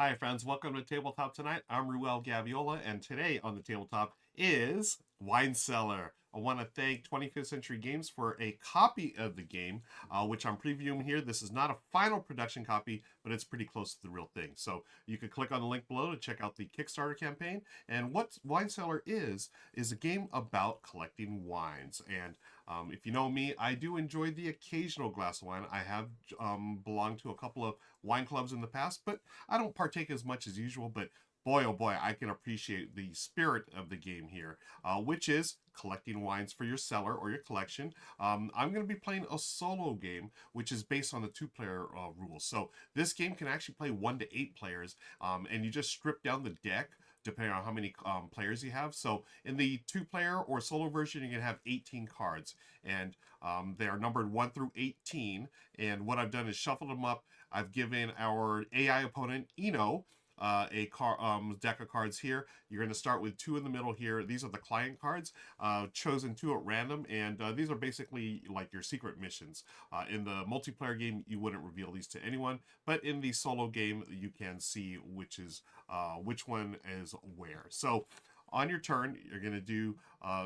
Hi, friends. Welcome to Tabletop Tonight. I'm Ruel and today on the tabletop is Wine Cellar. I want to thank 25th Century Games for a copy of the game, which I'm previewing here. This is not a final production copy, but it's pretty close to the real thing. So you can click on the link below to check out the Kickstarter campaign. And what Wine Cellar is a game about collecting wines. And if you know me, I do enjoy the occasional glass of wine. I have belonged to a couple of wine clubs in the past, but I don't partake as much as usual. But boy, oh boy, I can appreciate the spirit of the game here, which is collecting wines for your cellar or your collection. I'm going to be playing a solo game, which is based on the two-player rules. So this game can actually play 1 to 8 players, and you just strip down the deck depending on how many players you have. So in the two-player or solo version, you're going to have 18 cards, and they are numbered 1 through 18. And what I've done is shuffled them up. I've given our AI opponent, deck of cards here. You're going to start with 2 in the middle here. These are the client cards, chosen 2 at random, and these are basically like your secret missions. In the multiplayer game, you wouldn't reveal these to anyone, but in the solo game, you can see which one is where. So on your turn, you're going to do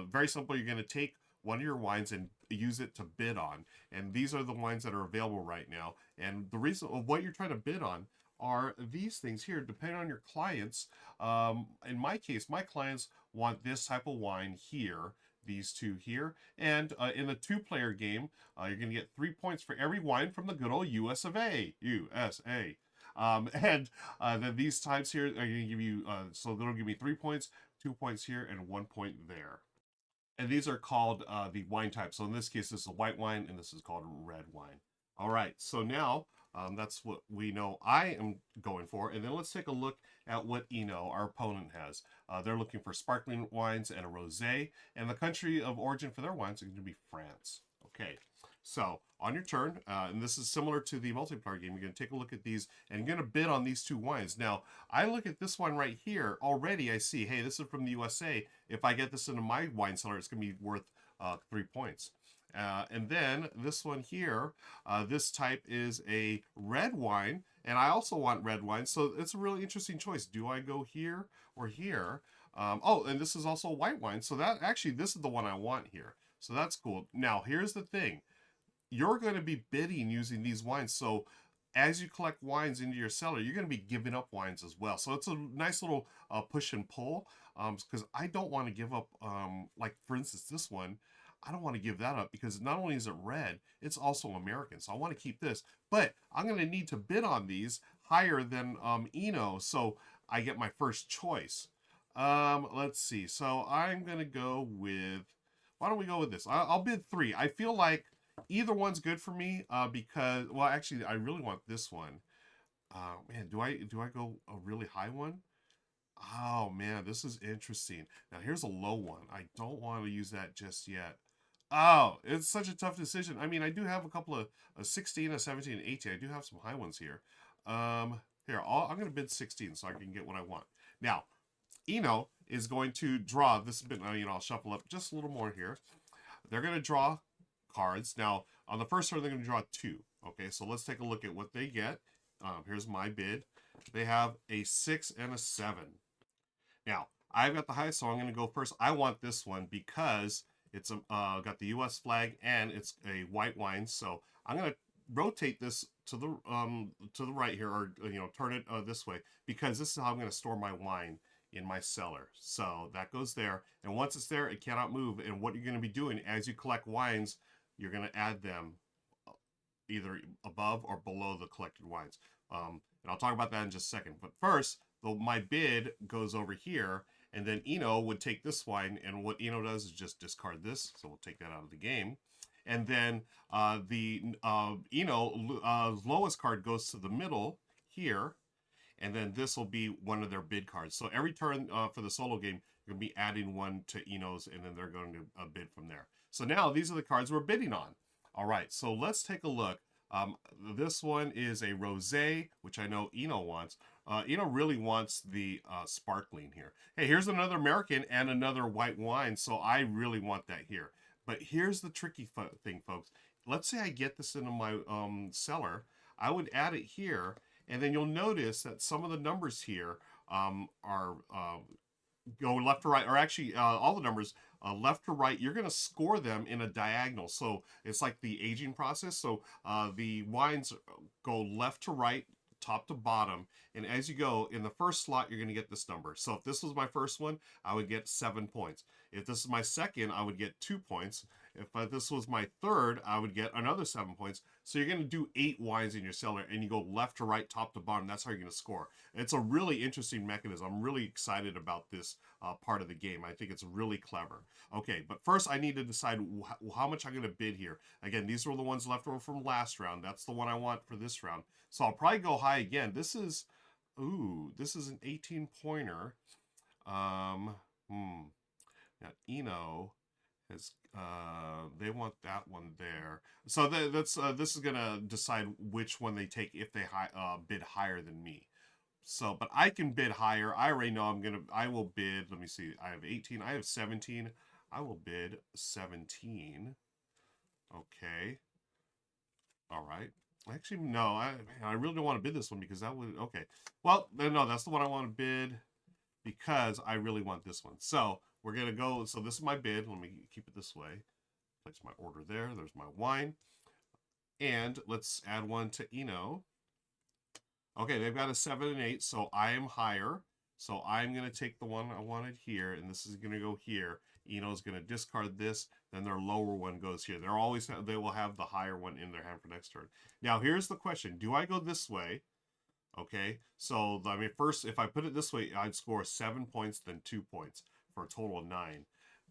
very simple. You're going to take one of your wines and use it to bid on. And these are the wines that are available right now. And the reason of what you're trying to bid on are these things here, depending on your clients. In my case, my clients want this type of wine here, these two here. And in a two-player game, you're going to get 3 points for every wine from the good old US of A. USA. And then these types here are going to give you, so that'll give me 3 points, 2 points here, and 1 point there. And these are called the wine types. So in this case, this is a white wine, and this is called red wine. All right, so now that's what we know I am going for. And then let's take a look at what our opponent, has. They're looking for sparkling wines and a rosé, and the country of origin for their wines is going to be France. Okay, so on your turn, and this is similar to the multiplayer game, you're going to take a look at these, and you're going to bid on these 2 wines. Now, I look at this one right here. Already I see, hey, this is from the USA. If I get this into my wine cellar, it's going to be worth 3 points. And then this one here, this type is a red wine, and I also want red wine, so it's a really interesting choice. Do I go here or here? And this is also white wine, so that actually, this is the one I want here. So that's cool. Now, here's the thing. You're going to be bidding using these wines, so as you collect wines into your cellar, you're going to be giving up wines as well. So it's a nice little push and pull, because I don't want to give up, like for instance, this one. I don't want to give that up because not only is it red, it's also American. So I want to keep this, but I'm going to need to bid on these higher than so I get my first choice. Let's see. So I'm going to go with, why don't we go with this? I'll bid 3. I feel like either one's good for me because, well, actually, I really want this one. Man, do I go a really high one? Oh man, this is interesting. Now here's a low one. I don't want to use that just yet. Oh, it's such a tough decision. I mean, I do have a couple of a 16, a 17, and 18. I do have some high ones here. Here, I'm going to bid 16 so I can get what I want. Now, is going to draw this bit. I'll shuffle up just a little more here. They're going to draw cards. Now, on the first turn, they're going to draw 2. Okay, so let's take a look at what they get. Here's my bid. They have a 6 and a 7. Now, I've got the highest, so I'm going to go first. I want this one because it's got the U.S. flag and it's a white wine. So I'm going to rotate this to the right here, or turn it this way, because this is how I'm going to store my wine in my cellar. So that goes there, and once it's there, it cannot move. And what you're going to be doing as you collect wines, you're going to add them either above or below the collected wines. And I'll talk about that in just a second. But first, my bid goes over here, and then would take this wine, and what does is just discard this, so we'll take that out of the game. And then the lowest card goes to the middle here, and then this will be one of their bid cards. So every turn for the solo game, you're going to be adding one to Eno's, and then they're going to bid from there. So now these are the cards we're bidding on. All right, so let's take a look. This one is a rosé, which I know Eno wants. Eno really wants the sparkling here. Hey, here's another American and another white wine, so I really want that here. But here's the tricky thing, folks. Let's say I get this into my cellar. I would add it here, And then you'll notice that some of the numbers here are go left to right, or actually all the numbers left to right. You're going to score them in a diagonal. So it's like the aging process. So the wines go left to right, top to bottom. And as you go in the first slot, you're going to get this number. So if this was my first one, I would get 7 points. If this is my second, I would get 2 points. If this was my third, I would get another 7 points. So you're going to do 8 wines in your cellar, and you go left to right, top to bottom. That's how you're going to score. It's a really interesting mechanism. I'm really excited about this part of the game. I think it's really clever. Okay, but first I need to decide how much I'm going to bid here. Again, these were the ones left over from last round. That's the one I want for this round. So I'll probably go high again. This is an 18 pointer. Now Eno has they want that one there. So that's this is gonna decide which one they take if they bid higher than me. So, but I can bid higher. I already know I will bid. Let me see. I have 18. I have 17. I will bid 17. Okay. All right. Actually, no. I really don't want to bid this one because that would. Okay. Well, no, that's the one I want to bid because I really want this one. So we're gonna go. So this is my bid. Let me keep it this way. Place my order there. There's my wine, and let's add one to Eno. Okay, they've got a 7 and 8, so I am higher. So I'm going to take the one I wanted here, and this is going to go here. Eno's going to discard this, then their lower one goes here. They will have the higher one in their hand for next turn. Now, here's the question. Do I go this way? Okay, so, I mean, first, if I put it this way, I'd score 7 points, then 2 points, for a total of 9.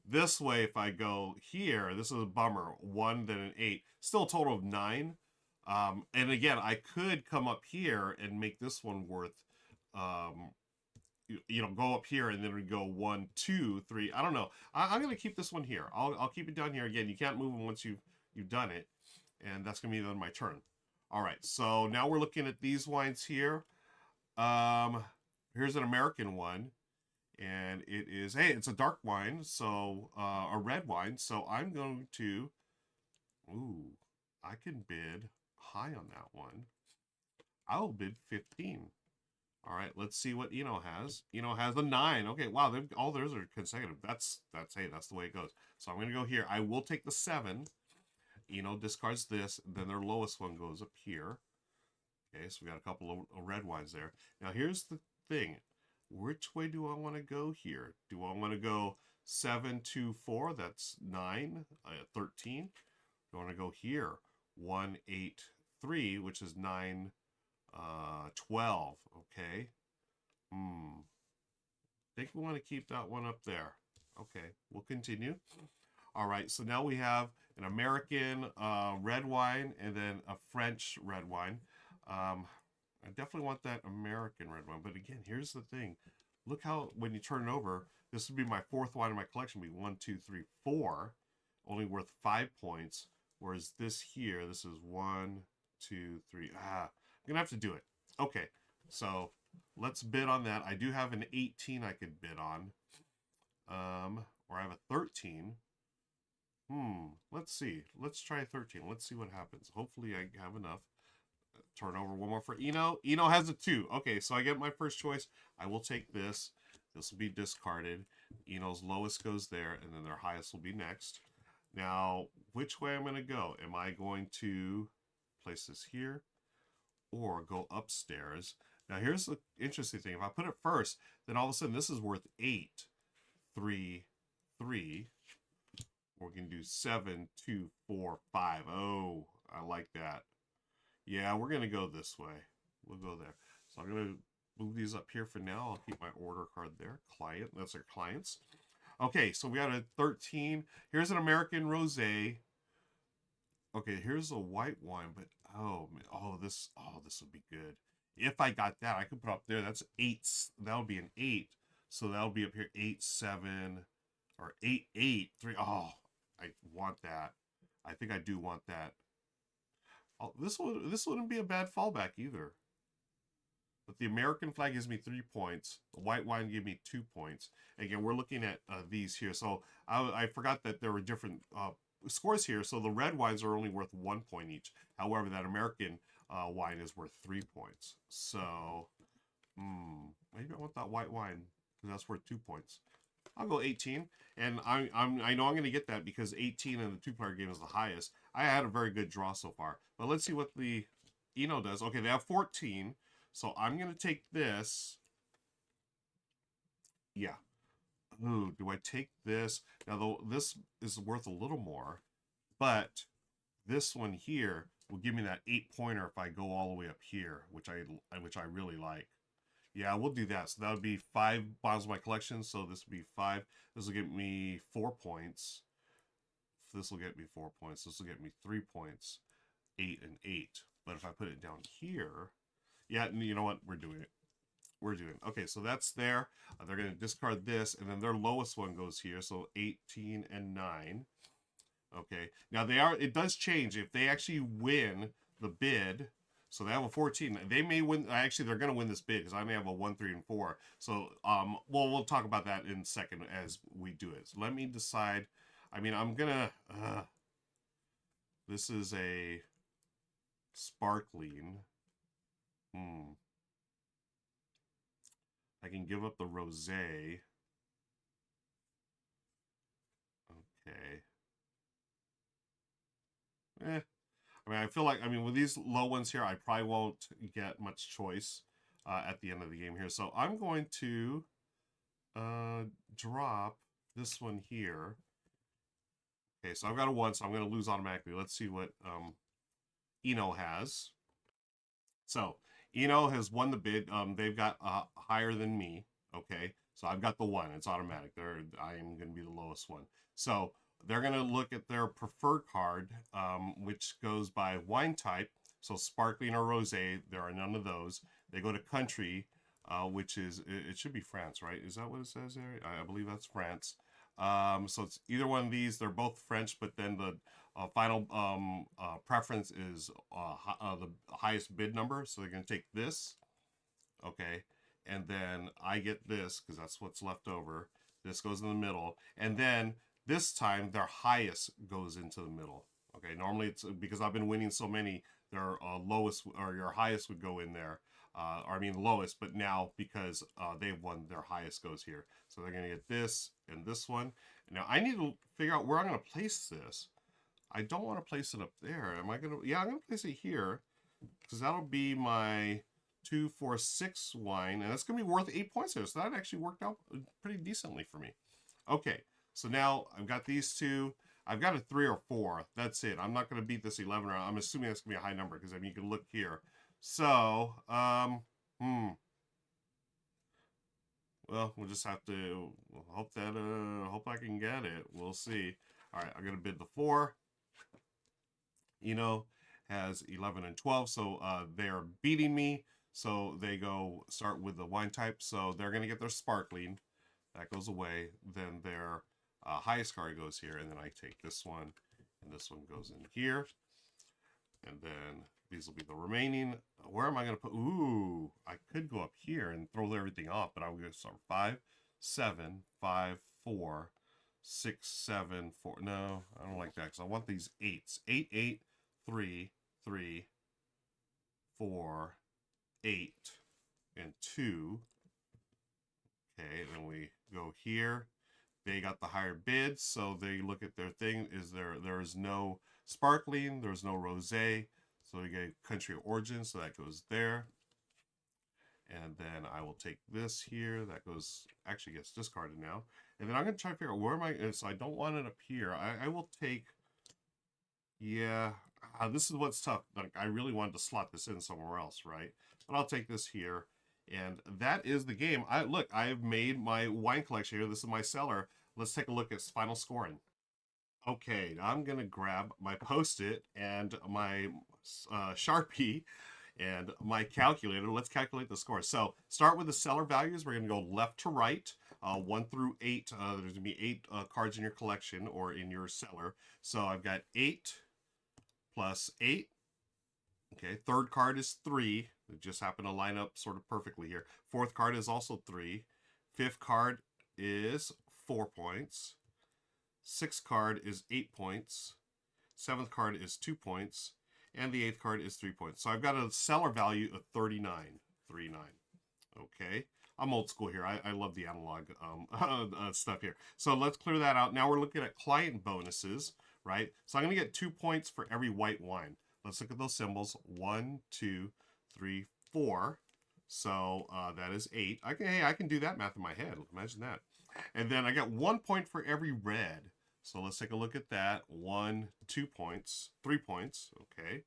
This way, if I go here, this is a bummer. 1, then an 8. Still a total of 9. And again, I could come up here and make this one worth, go up here and then we go 1, 2, 3. I don't know. I'm going to keep this one here. I'll keep it down here. Again, you can't move them once you've done it. And that's going to be then my turn. All right. So now we're looking at these wines here. Here's an American one. And it is, hey, it's a dark wine. So, a red wine. So I'm going to, I can bid high on that one. I will bid 15. All right, let's see what Eno has. Eno has a 9. Okay, wow, all theirs are consecutive. That's hey, that's the way it goes. So I'm gonna go here. I will take the 7. Eno discards this. Then their lowest one goes up here. Okay, so we got a couple of red wines there. Now here's the thing. Which way do I want to go here? Do I want to go 7, 2, 4? That's 9, 13. Do I want to go here? 1, 8, 3, which is 9, 12. Okay. I think we want to keep that one up there. Okay, we'll continue. All right, so now we have an American red wine and then a French red wine. I definitely want that American red wine, but again, here's the thing. Look how, when you turn it over, this would be my 4th wine in my collection, be 1, 2, 3, 4, only worth 5 points. Whereas this here, this is 1, 2, 3. I'm going to have to do it. Okay, so let's bid on that. I do have an 18 I could bid on. Or I have a 13. Let's see. Let's try 13. Let's see what happens. Hopefully I have enough. Turn over one more for Eno. Eno has a 2. Okay, so I get my first choice. I will take this. This will be discarded. Eno's lowest goes there, and then their highest will be next. Now, which way I'm going to go? Am I going to place this here or go upstairs? Now, here's the interesting thing. If I put it first, then all of a sudden this is worth 8, 3, 3. Or we can do 7, 2, 4, 5. Oh, I like that. Yeah, we're going to go this way. We'll go there. So I'm going to move these up here for now. I'll keep my order card there. Client, that's our clients. Okay, so we got a 13. Here's an American rosé. Okay, here's a white wine, but this would be good. If I got that, I could put up there. That's 8. That would be an 8. So that'll be up here 8, 7, or 8, 8, 3. Oh, I want that. I think I do want that. Oh, this wouldn't be a bad fallback either. But the American flag gives me 3 points. The white wine gave me 2 points. Again, we're looking at these here. So I forgot that there were different scores here. So the red wines are only worth 1 point each. However, that American wine is worth 3 points. So, maybe I want that white wine because that's worth 2 points. I'll go 18, and I know I'm going to get that because 18 in the two-player game is the highest. I had a very good draw so far, but let's see what the Eno does. Okay, they have 14, so I'm going to take this. Yeah. Ooh, do I take this? Now, though, this is worth a little more, but this one here will give me that 8-pointer if I go all the way up here, which I really like. Yeah, we'll do that. So that would be 5 bottles of my collection. So this would be 5. This will get me 4 points. This will get me 4 points. This will get me 3 points. 8 and 8. But if I put it down here, yeah, you know what? We're doing it. We're doing it. Okay, so that's there. They're going to discard this, and then their lowest one goes here. So 18 and 9. Okay, now it does change. If they actually win the bid, so they have a 14, they may win. Actually, they're going to win this bid because I may have a 1, 3, and 4. So, well, we'll talk about that in a second as we do it. So let me decide. I mean, I'm going to, this is a sparkling. I can give up the rosé. Okay. I mean, I feel like, with these low ones here, I probably won't get much choice at the end of the game here. So I'm going to drop this one here. Okay, so I've got a 1, so I'm going to lose automatically. Let's see what Eno has. So Eno has won the bid. They've got higher than me. Okay, so I've got the 1. It's automatic. I am going to be the lowest one. So they're going to look at their preferred card, which goes by wine type. So sparkling or rosé, there are none of those. They go to country, which is, it should be France, right? Is that what it says there? I believe that's France. So it's either one of these. They're both French, but then the final preference is the highest bid number. So they're going to take this. Okay. And then I get this because that's what's left over. This goes in the middle. And then this time, their highest goes into the middle. Okay, normally it's because I've been winning so many, their lowest or your highest would go in there. Lowest, but now because they've won, their highest goes here. So they're going to get this and this one. Now I need to figure out where I'm going to place this. I don't want to place it up there. Am I going to? Yeah, I'm going to place it here because that'll be my 2, 4, 6 wine, and that's going to be worth 8 points here. So that actually worked out pretty decently for me. Okay. So now I've got these 2. I've got a 3 or 4. That's it. I'm not going to beat this 11. I'm assuming that's going to be a high number because you can look here. So, well, we'll just have to hope that hope I can get it. We'll see. All right, I'm going to bid the 4. Has 11 and 12, so they're beating me. So they go start with the wine type. So they're going to get their sparkling. That goes away. Then their highest card goes here, and then I take this one, and this one goes in here, and then these will be the remaining. Where am I going to put? Ooh, I could go up here and throw everything off, but I'm going to start 5, 7, 5, 4, 6, 7, 4. No, I don't like that because I want these 8s. 8, 8, 3, 3, 4, 8, and 2. Okay, and then we go here. They got the higher bid, so they look at their thing. There is no sparkling, there's no rosé, so we get country of origin, so that goes there. And then I will take this here. That goes, actually gets discarded now. And then I'm going to try to figure out where am I, so I don't want it up here. I will take, yeah, this is what's tough. Like, I really wanted to slot this in somewhere else, right? But I'll take this here. And that is the game. Look, I've made my wine collection here. This is my cellar. Let's take a look at final scoring. Okay, I'm going to grab my Post-it and my Sharpie and my calculator. Let's calculate the score. So start with the cellar values. We're going to go left to right, 1 through 8. There's going to be 8 cards in your collection or in your cellar. So I've got 8 plus 8. Okay, third card is 3. It just happened to line up sort of perfectly here. Fourth card is also 3. Fifth card is 4 points. Sixth card is 8 points. Seventh card is 2 points. And the 8th card is 3 points. So I've got a cellar value of 39. 39. Okay. I'm old school here. I love the analog stuff here. So let's clear that out. Now we're looking at client bonuses, right? So I'm going to get 2 points for every white wine. Let's look at those symbols. 1, 2, 3, 4. So that is 8. Hey, I can do that math in my head. Imagine that. And then I got 1 point for every red. So let's take a look at that. 1, 2 points, 3 points. Okay.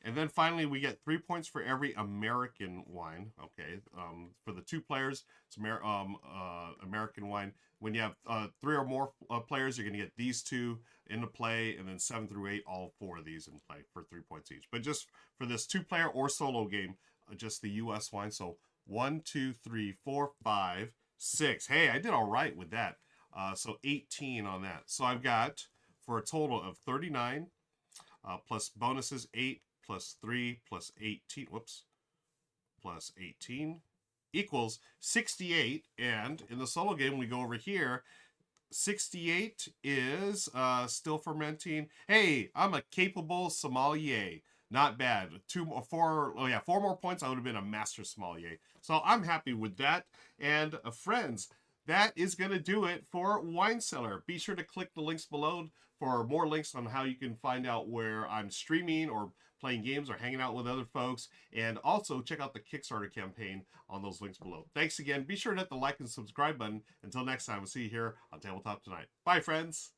And then finally, we get 3 points for every American wine. Okay. For the 2 players, it's American wine. When you have 3 or more players, you're going to get these 2 into play, and then 7 through 8, all 4 of these in play for 3 points each. But just for this 2-player or solo game, just the U.S. wine. So 1, 2, 3, 4, 5, 6. Hey, I did all right with that. So 18 on that. So I've got, for a total of 39, plus bonuses 8, plus 3, plus 18, whoops, plus 18, equals 68. And in the solo game, we go over here, 68 is still fermenting. Hey, I'm a capable sommelier. Not bad. 4 more points, I would have been a master sommelier. So I'm happy with that. And friends, that is going to do it for Wine Cellar. Be sure to click the links below for more links on how you can find out where I'm streaming or playing games or hanging out with other folks. And also check out the Kickstarter campaign on those links below. Thanks again. Be sure to hit the like and subscribe button. Until next time, we'll see you here on Tabletop Tonight. Bye, friends.